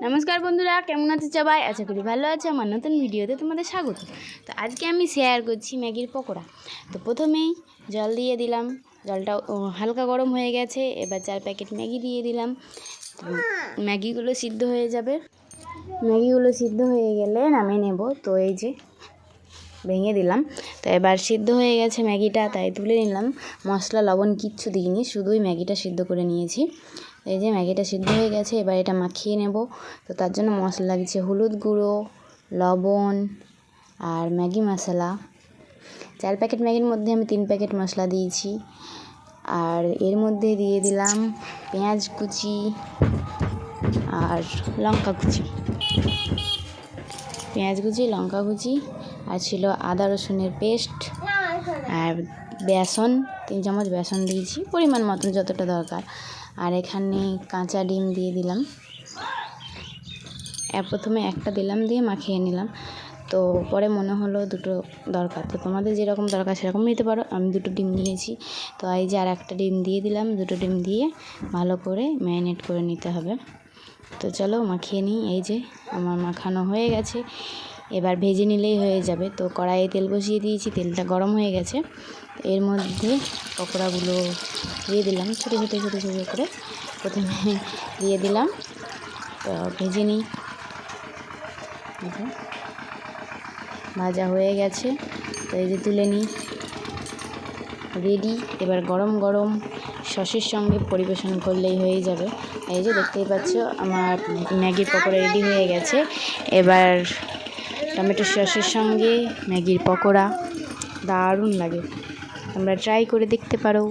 নমস্কার বন্ধুরা, কেমন আছে সবাই? আশা করি ভালো আছে। আমার নতুন ভিডিওতে তোমাদের স্বাগত। তো আজকে আমি শেয়ার করছি ম্যাগির পকোড়া। তো প্রথমেই জল দিয়ে দিলাম, জলটা হালকা গরম হয়ে গেছে। এবার 4 প্যাকেট ম্যাগি দিয়ে দিলাম। ম্যাগিগুলো সিদ্ধ হয়ে যাবে। ম্যাগিগুলো সিদ্ধ হয়ে গেলে নামিয়ে নেব। তো এই যে ভেঙে দিলাম। তো এবার সিদ্ধ হয়ে গেছে ম্যাগিটা, তাই তুলে নিলাম। মশলা লবণ কিচ্ছু দিইনি, শুধুই ম্যাগিটা সিদ্ধ করে নিয়েছি। এই যে ম্যাগিটা সিদ্ধ হয়ে গেছে, এবার এটা মাখিয়ে নেব। তো তার জন্য মশলা লাগছে হলুদ গুঁড়ো, লবণ আর ম্যাগি মশলা। 4 প্যাকেট ম্যাগির মধ্যে আমি 3 প্যাকেট মশলা দিয়েছি। আর এর মধ্যে দিয়ে দিলাম পেঁয়াজ কুচি আর লঙ্কা কুচি, লঙ্কা কুচি, আর ছিল আদা রসুনের পেস্ট আর বেসন। 3 চামচ বেসন দিয়েছি, পরিমাণ মতন যতটা দরকার। আর এখানে কাঁচা ডিম দিয়ে দিলাম। প্রথমে একটা দিলাম, দিয়ে মাখিয়ে নিলাম। তো পরে মনে হলো দুটো দরকার, তো তোমাদের যেরকম দরকার সেরকম নিতে পারো। আমি 2টো ডিম নিয়েছি। তো এই যে আর একটা ডিম দিয়ে দিলাম। 2টো ডিম দিয়ে ভালো করে ম্যারিনেট করে নিতে হবে। তো চলো মাখিয়ে নিই। এই যে আমার মাখানো হয়ে গেছে, এবার ভেজে নিলেই হয়ে যাবে। তো কড়াইয়ে তেল বসিয়ে দিয়েছি, তেলটা গরম হয়ে গেছে। এর মধ্যে পকোড়াগুলো দিয়ে দিলাম, ছোটো ছোটো করে প্রথমে দিয়ে দিলাম। তো ভেজে নিই। ভাজা হয়ে গেছে, তো এই যে তুলে নিই, রেডি। এবার গরম গরম সসের সঙ্গে পরিবেশন করলেই হয়ে যাবে। এই যে দেখতেই পাচ্ছ আমার ম্যাগির পকোড়া রেডি হয়ে গেছে। এবার টমেটো সসের সঙ্গে ম্যাগির পকোড়া দারুণ লাগে, তোমরা ট্রাই করে দেখতে পারো।